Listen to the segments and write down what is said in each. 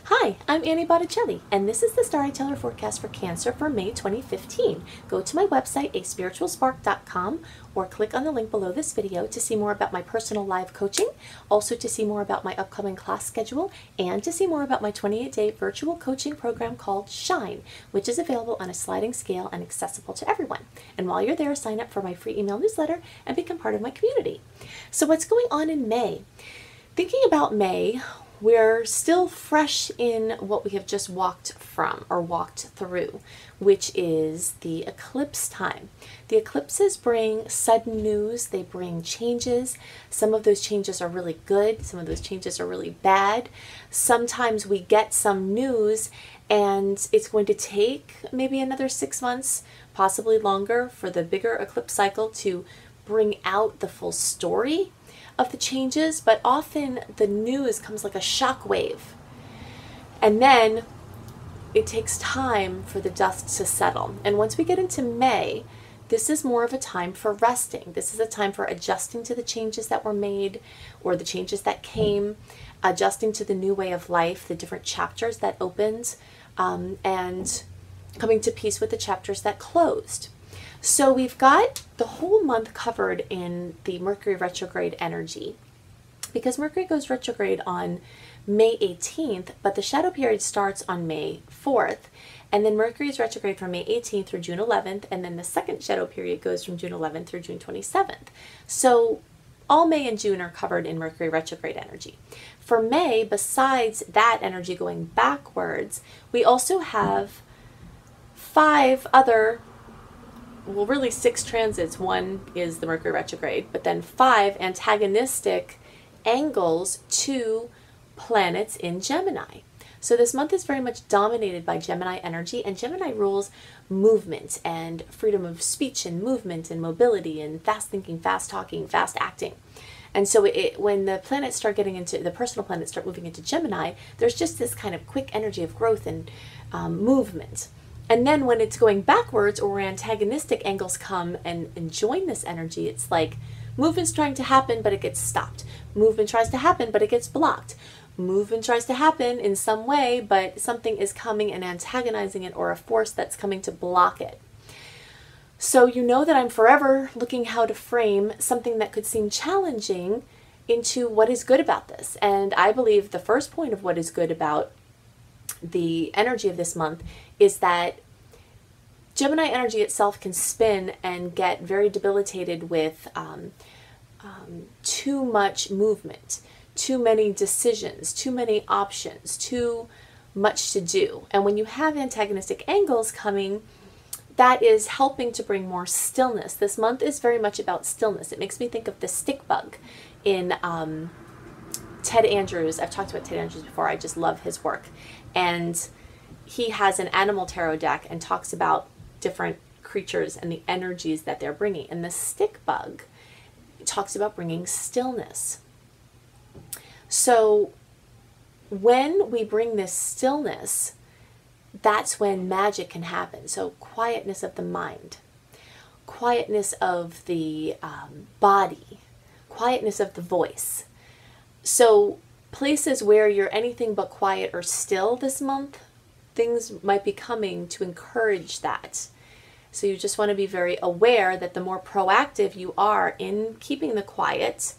Hi, I'm Annie Botticelli, and this is the Storyteller Forecast for Cancer for May 2015. Go to my website, aspiritualspark.com, or click on the link below this video to see more about my personal live coaching, also to see more about my upcoming class schedule, and to see more about my 28-day virtual coaching program called Shine, which is available on a sliding scale and accessible to everyone. And while you're there, sign up for my free email newsletter and become part of my community. So what's going on in May? Thinking about May, we're still fresh in what we have just walked from or walked through, which is the eclipse time. The eclipses bring sudden news, they bring changes. Some of those changes are really good, some of those changes are really bad. Sometimes we get some news and it's going to take maybe another 6 months, possibly longer, for the bigger eclipse cycle to bring out the full story of the changes, but often the news comes like a shock wave. And then it takes time for the dust to settle. And once we get into May, this is more of a time for resting. This is a time for adjusting to the changes that were made or the changes that came, adjusting to the new way of life, the different chapters that opened, and coming to peace with the chapters that closed. So we've got the whole month covered in the Mercury retrograde energy, because Mercury goes retrograde on May 18th, but the shadow period starts on May 4th, and then Mercury is retrograde from May 18th through June 11th, and then the second shadow period goes from June 11th through June 27th. So all May and June are covered in Mercury retrograde energy. For May, besides that energy going backwards, we also have 5 other, well, really 6 transits. One is the Mercury retrograde, but then 5 antagonistic angles to planets in Gemini. So this month is very much dominated by Gemini energy, and Gemini rules movement and freedom of speech and movement and mobility and fast thinking, fast talking, fast acting. And so when the planets start getting into, the personal planets start moving into Gemini, there's just this kind of quick energy of growth and movement. And then when it's going backwards, or antagonistic angles come and join this energy, it's like movement's trying to happen, but it gets stopped. Movement tries to happen, but it gets blocked. Movement tries to happen in some way, but something is coming and antagonizing it, or a force that's coming to block it. So you know that I'm forever looking how to frame something that could seem challenging into what is good about this. And I believe the first point of what is good about the energy of this month is that Gemini energy itself can spin and get very debilitated with too much movement, too many decisions, too many options, too much to do. And when you have antagonistic angles coming, that is helping to bring more stillness. This month is very much about stillness. It makes me think of the stick bug in Ted Andrews. I've talked about Ted Andrews before. I just love his work. And he has an animal tarot deck and talks about different creatures and the energies that they're bringing. And the stick bug talks about bringing stillness. So when we bring this stillness, that's when magic can happen. So quietness of the mind, quietness of the body, quietness of the voice. So places where you're anything but quiet or still this month, things might be coming to encourage that. So you just want to be very aware that the more proactive you are in keeping the quiet,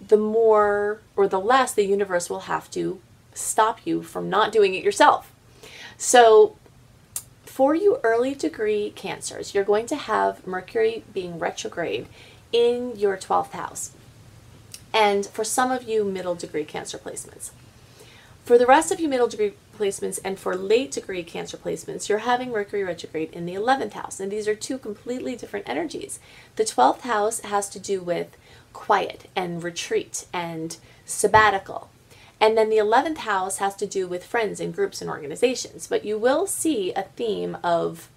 the more or the less the universe will have to stop you from not doing it yourself. So for you early degree Cancers, you're going to have Mercury being retrograde in your 12th house. And for some of you, middle degree Cancer placements. For the rest of you middle degree placements and for late degree Cancer placements, you're having Mercury retrograde in the 11th house. And these are two completely different energies. The 12th house has to do with quiet and retreat and sabbatical. And then the 11th house has to do with friends and groups and organizations. But you will see a theme of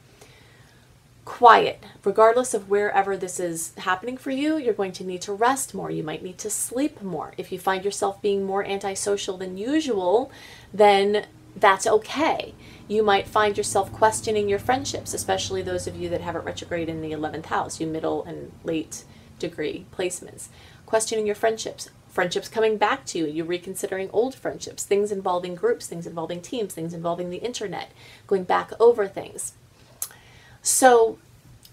quiet. Regardless of wherever this is happening for you, you're going to need to rest more. You might need to sleep more. If you find yourself being more antisocial than usual, then that's okay. You might find yourself questioning your friendships, especially those of you that have it retrograde in the 11th house, you middle and late degree placements. Questioning your friendships. friendships coming back to you, you reconsidering old friendships, things involving groups, things involving teams, things involving the internet, going back over things. So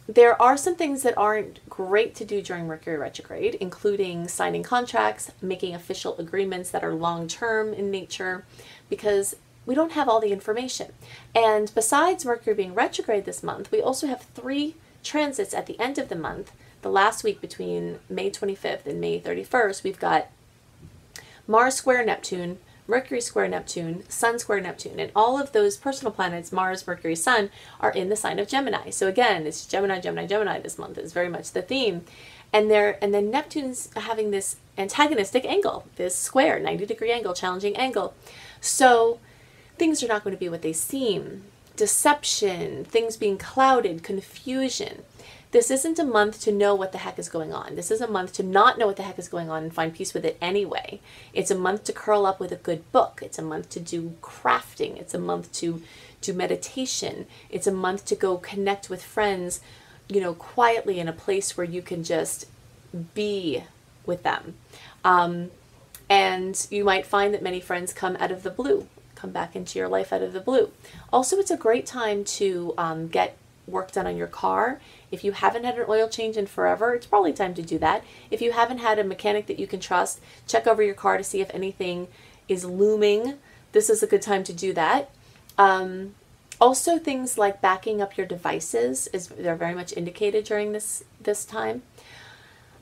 there are some things that aren't great to do during Mercury retrograde, including signing contracts, making official agreements that are long-term in nature, because we don't have all the information. And besides Mercury being retrograde this month, we also have 3 transits at the end of the month. The last week between May 25th and May 31st, we've got Mars square Neptune, Mercury square Neptune, Sun square Neptune, and all of those personal planets, Mars, Mercury, Sun, are in the sign of Gemini. So again, it's Gemini, Gemini, Gemini this month is very much the theme. And then Neptune's having this antagonistic angle, this square, 90-degree angle, challenging angle. So things are not going to be what they seem. Deception, things being clouded, confusion. This isn't a month to know what the heck is going on. This is a month to not know what the heck is going on and find peace with it anyway. It's a month to curl up with a good book. It's a month to do crafting. It's a month to do meditation. It's a month to go connect with friends, you know, quietly in a place where you can just be with them. And you might find that many friends come out of the blue, come back into your life out of the blue. Also, it's a great time to get work done on your car. If you haven't had an oil change in forever, it's probably time to do that. If you haven't had a mechanic that you can trust, check over your car to see if anything is looming. This is a good time to do that. Also, things like backing up your devices, they're very much indicated during this time.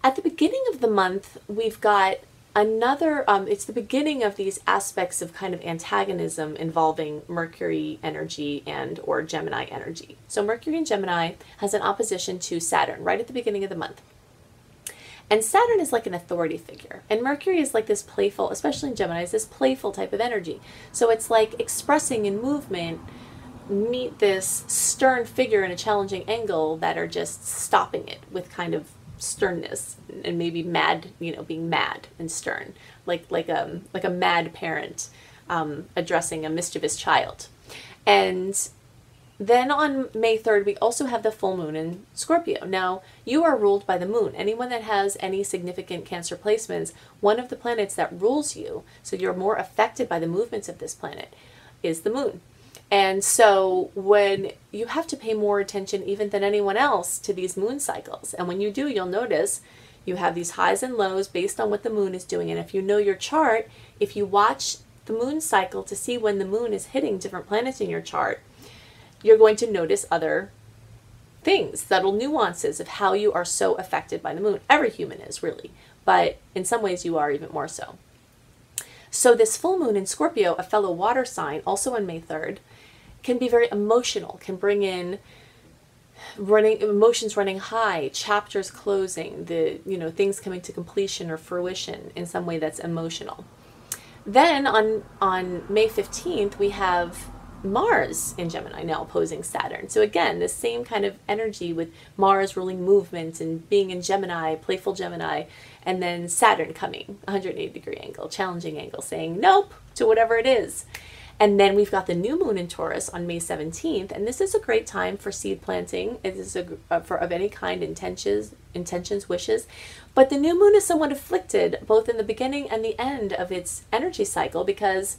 At the beginning of the month, we've got another, it's the beginning of these aspects of kind of antagonism involving Mercury energy and or Gemini energy. So Mercury in Gemini has an opposition to Saturn right at the beginning of the month. And Saturn is like an authority figure. And Mercury is like this playful, especially in Gemini, is this playful type of energy. So it's like expressing in movement meet this stern figure in a challenging angle that are just stopping it with kind of sternness and maybe mad, you know, being mad and stern, like a mad parent addressing a mischievous child. And then on May 3rd, we also have the full moon in Scorpio. Now, you are ruled by the moon. Anyone that has any significant Cancer placements, one of the planets that rules you, so you're more affected by the movements of this planet, is the moon. And so when you have to pay more attention even than anyone else to these moon cycles. And when you do, you'll notice you have these highs and lows based on what the moon is doing. And if you know your chart, if you watch the moon cycle to see when the moon is hitting different planets in your chart, you're going to notice other things, subtle nuances of how you are so affected by the moon. Every human is really, but in some ways you are even more so. So this full moon in Scorpio, a fellow water sign, also on May 3rd, can be very emotional, can bring in emotions running high, chapters closing, things coming to completion or fruition in some way that's emotional. Then on May 15th, we have Mars in Gemini now opposing Saturn. So again, the same kind of energy with Mars ruling movement and being in Gemini, playful Gemini, and then Saturn coming, 180-degree angle, challenging angle, saying nope to whatever it is. And then we've got the new moon in Taurus on May 17th, and this is a great time for seed planting. It is for of any kind, intentions, wishes. But the new moon is somewhat afflicted, both in the beginning and the end of its energy cycle, because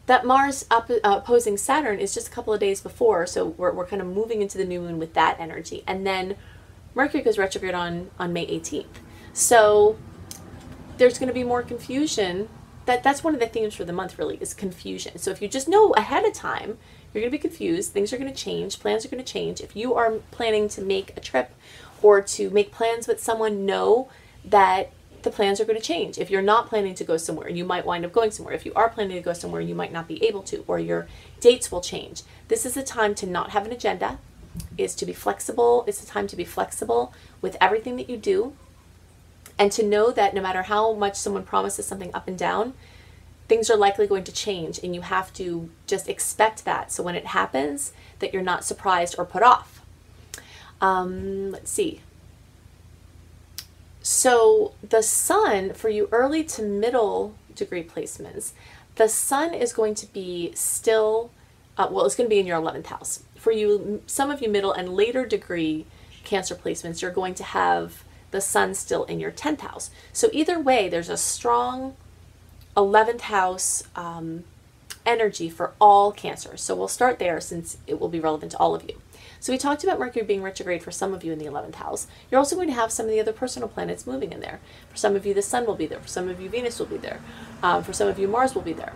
that Mars opposing Saturn is just a couple of days before, so we're kind of moving into the new moon with that energy. And then Mercury goes retrograde on May 18th. So there's going to be more confusion. That's one of the themes for the month, really, is confusion. So if you just know ahead of time, you're going to be confused, things are going to change, plans are going to change. If you are planning to make a trip or to make plans with someone, know that the plans are going to change. If you're not planning to go somewhere, you might wind up going somewhere. If you are planning to go somewhere, you might not be able to, or your dates will change. This is a time to not have an agenda, is to be flexible. It's a time to be flexible with everything that you do, and to know that no matter how much someone promises something up and down, things are likely going to change, and you have to just expect that. So when it happens, that you're not surprised or put off. Let's see. So the sun, for you early to middle degree placements, the sun is going to be still, it's going to be in your 11th house. For you, some of you middle and later degree Cancer placements, you're going to have the sun's still in your 10th house. So either way, there's a strong 11th house energy for all Cancers. So we'll start there since it will be relevant to all of you. So we talked about Mercury being retrograde for some of you in the 11th house. You're also going to have some of the other personal planets moving in there. For some of you, the Sun will be there. For some of you, Venus will be there. For some of you, Mars will be there.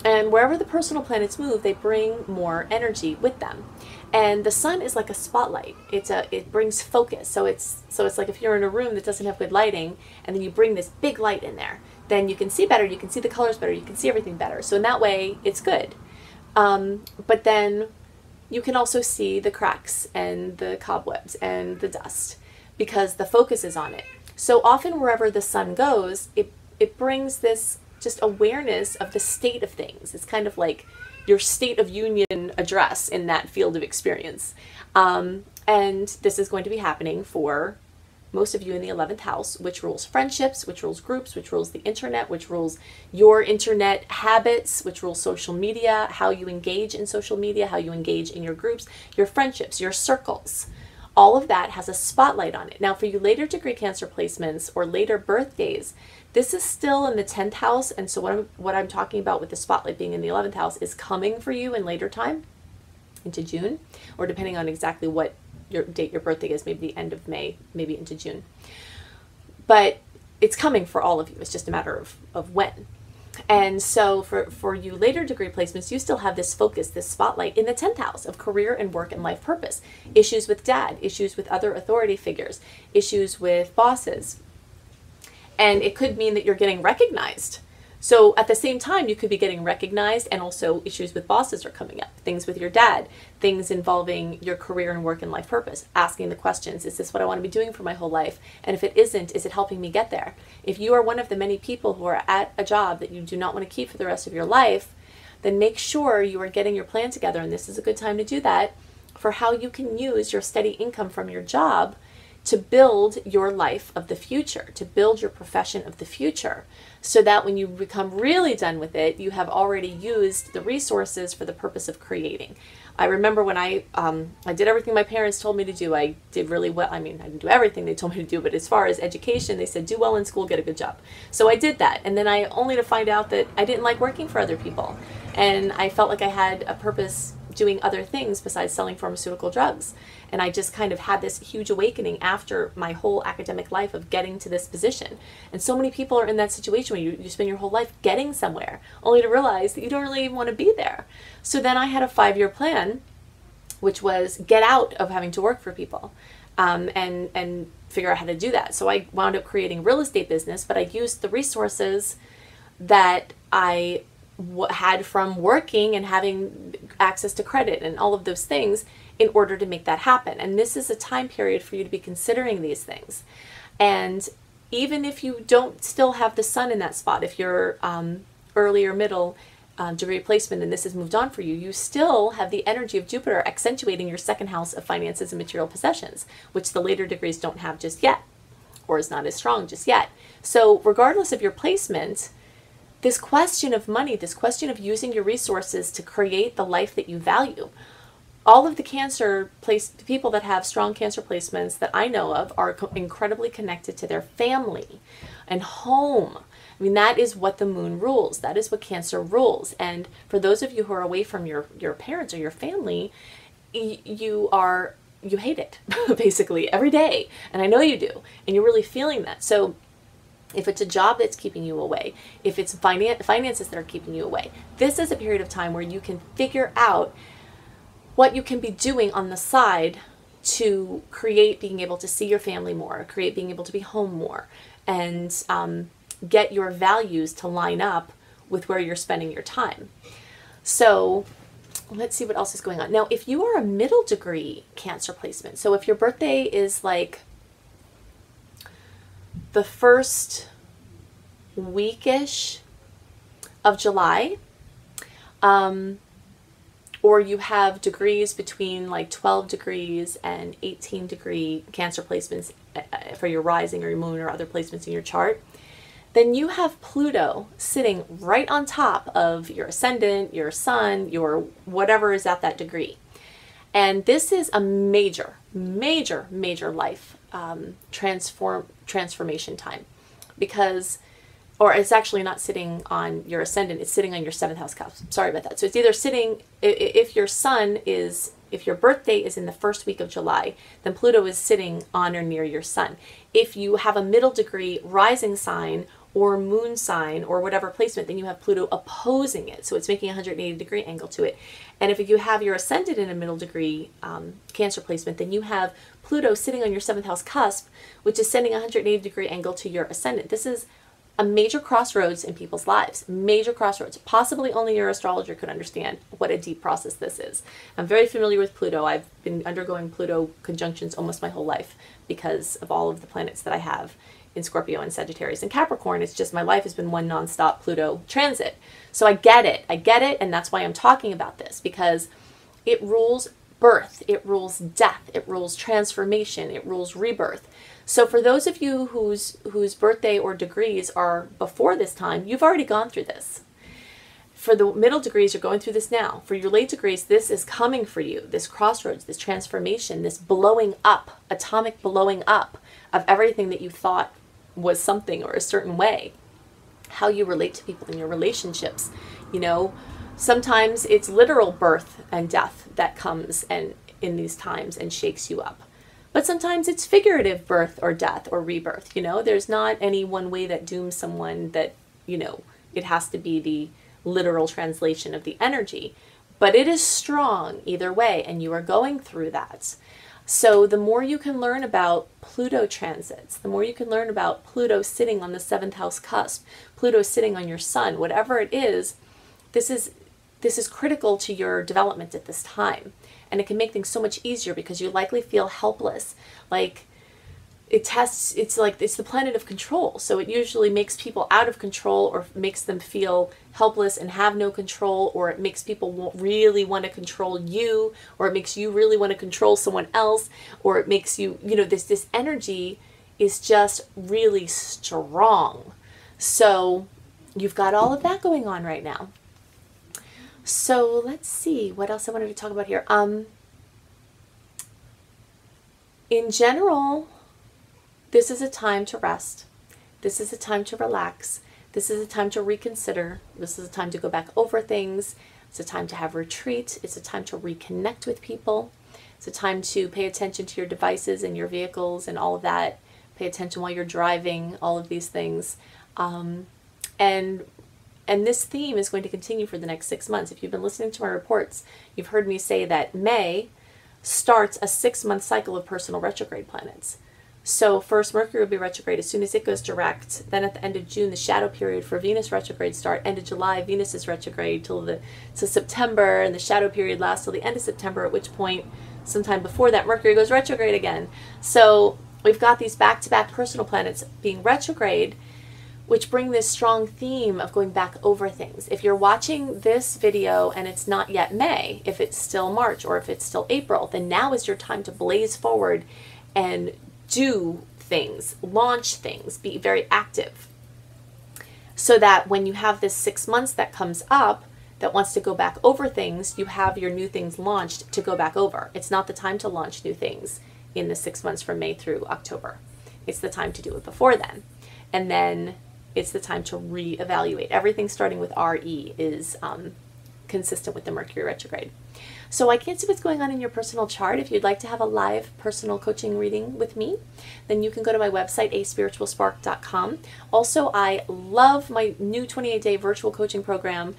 And wherever the personal planets move, they bring more energy with them. And the Sun is like a spotlight. It brings focus. So it's like if you're in a room that doesn't have good lighting, and then you bring this big light in there, then you can see better, you can see the colors better, you can see everything better. So in that way, it's good. But then you can also see the cracks and the cobwebs and the dust because the focus is on it. So often wherever the Sun goes, it brings this just awareness of the state of things. It's kind of like your state of union address in that field of experience. And this is going to be happening for most of you in the 11th house, which rules friendships, which rules groups, which rules the internet, which rules your internet habits, which rules social media, how you engage in social media, how you engage in your groups, your friendships, your circles. All of that has a spotlight on it. Now, for you later degree Cancer placements or later birthdays, this is still in the 10th house. And so what I'm talking about with the spotlight being in the 11th house is coming for you in later time, into June, or depending on exactly what your date your birthday is, maybe the end of May, maybe into June. But it's coming for all of you. It's just a matter of when. And so for you later degree placements, you still have this focus, this spotlight in the 10th house of career and work and life purpose. Issues with dad, issues with other authority figures, issues with bosses. And it could mean that you're getting recognized. So at the same time, you could be getting recognized, and also issues with bosses are coming up. Things with your dad, things involving your career and work and life purpose. Asking the questions, is this what I want to be doing for my whole life? And if it isn't, is it helping me get there? If you are one of the many people who are at a job that you do not want to keep for the rest of your life, then make sure you are getting your plan together, and this is a good time to do that, for how you can use your steady income from your job to build your life of the future, to build your profession of the future, so that when you become really done with it, you have already used the resources for the purpose of creating. I remember when I did everything my parents told me to do. I did really well. I mean, I didn't do everything they told me to do, but as far as education, they said, do well in school, get a good job. So I did that. And then I only to find out that I didn't like working for other people. And I felt like I had a purpose doing other things besides selling pharmaceutical drugs. And I just kind of had this huge awakening after my whole academic life of getting to this position. And so many people are in that situation where you spend your whole life getting somewhere, only to realize that you don't really even want to be there. So then I had a 5-year plan, which was get out of having to work for people, and figure out how to do that. So I wound up creating a real estate business, but I used the resources that I had from working and having access to credit and all of those things in order to make that happen. And this is a time period for you to be considering these things. And even if you don't still have the Sun in that spot, if you're early or middle degree placement and this has moved on for you, you still have the energy of Jupiter accentuating your 2nd house of finances and material possessions, which the later degrees don't have just yet, or is not as strong just yet. So regardless of your placement, this question of money, this question of using your resources to create the life that you value, all of the Cancer people that have strong Cancer placements that I know of are incredibly connected to their family and home. I mean, that is what the moon rules. That is what Cancer rules. And for those of you who are away from your parents or your family, you hate it basically every day. And I know you do. And you're really feeling that. So if it's a job that's keeping you away, if it's finances that are keeping you away, this is a period of time where you can figure out what you can be doing on the side to create being able to see your family more, create being able to be home more, and get your values to line up with where you're spending your time. So let's see what else is going on. Now, if you are a middle degree Cancer placement, so if your birthday is like the first weekish of July, or you have degrees between like 12 degrees and 18 degree Cancer placements for your rising or your moon or other placements in your chart, then you have Pluto sitting right on top of your ascendant, your sun, your whatever is at that degree. And this is a major, major, major life transformation time, because, or it's actually not sitting on your ascendant, it's sitting on your 7th house cusp. Sorry about that. So it's either sitting, if your birthday is in the first week of July, then Pluto is sitting on or near your sun. If you have a middle degree rising sign or moon sign or whatever placement, then you have Pluto opposing it. So it's making a 180-degree angle to it. And if you have your ascendant in a middle degree Cancer placement, then you have Pluto sitting on your 7th house cusp, which is sending a 180-degree angle to your ascendant. This is a major crossroads in people's lives, major crossroads. Possibly only your astrologer could understand what a deep process this is. I'm very familiar with Pluto. I've been undergoing Pluto conjunctions almost my whole life because of all of the planets that I have in Scorpio and Sagittarius and Capricorn. It's just my life has been one nonstop Pluto transit. So I get it, and that's why I'm talking about this, because it rules birth, it rules death, it rules transformation, it rules rebirth. So for those of you whose birthday or degrees are before this time, you've already gone through this. For the middle degrees, you're going through this now. For your late degrees, this is coming for you, this crossroads, this transformation, this blowing up, atomic blowing up of everything that you thought was something or a certain way. How you relate to people in your relationships. You know, sometimes it's literal birth and death that comes and in these times and shakes you up. But sometimes it's figurative birth or death or rebirth. You know, there's not any one way that dooms someone that, you know, it has to be the literal translation of the energy. But it is strong either way, and you are going through that. So the more you can learn about Pluto transits, the more you can learn about Pluto sitting on the 7th house cusp, Pluto sitting on your sun, whatever it is, this is critical to your development at this time. And it can make things so much easier because you likely feel helpless. Like it's the planet of control. So it usually makes people out of control, or makes them feel helpless and have no control, or it makes people really want to control you, or it makes you really want to control someone else, or it makes you, you know, this energy is just really strong. So you've got all of that going on right now. So let's see what else I wanted to talk about here. In general, this is a time to rest. This is a time to relax. This is a time to reconsider. This is a time to go back over things. It's a time to have retreat. It's a time to reconnect with people. It's a time to pay attention to your devices and your vehicles and all of that. Pay attention while you're driving, all of these things. And this theme is going to continue for the next 6 months. If you've been listening to my reports, you've heard me say that May starts a 6-month cycle of personal retrograde planets. So first, Mercury will be retrograde as soon as it goes direct. Then at the end of June, the shadow period for Venus retrograde start. End of July, Venus is retrograde till September, and the shadow period lasts till the end of September, at which point, sometime before that, Mercury goes retrograde again. So we've got these back-to-back personal planets being retrograde, which bring this strong theme of going back over things. If you're watching this video and it's not yet May, if it's still March or if it's still April, then now is your time to blaze forward and do things, launch things, be very active. So that when you have this 6 months that comes up that wants to go back over things, you have your new things launched to go back over. It's not the time to launch new things in the 6 months from May through October. It's the time to do it before then. And then it's the time to reevaluate. Everything starting with RE is consistent with the Mercury retrograde. So I can't see what's going on in your personal chart. If you'd like to have a live personal coaching reading with me, then you can go to my website, aspiritualspark.com. Also, I love my new 28-day virtual coaching program.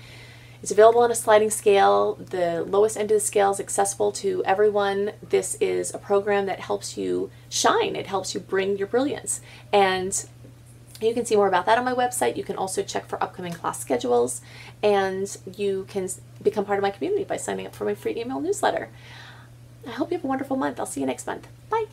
It's available on a sliding scale. The lowest end of the scale is accessible to everyone. This is a program that helps you shine. It helps you bring your brilliance. And you can see more about that on my website. You can also check for upcoming class schedules, and you can become part of my community by signing up for my free email newsletter. I hope you have a wonderful month. I'll see you next month. Bye.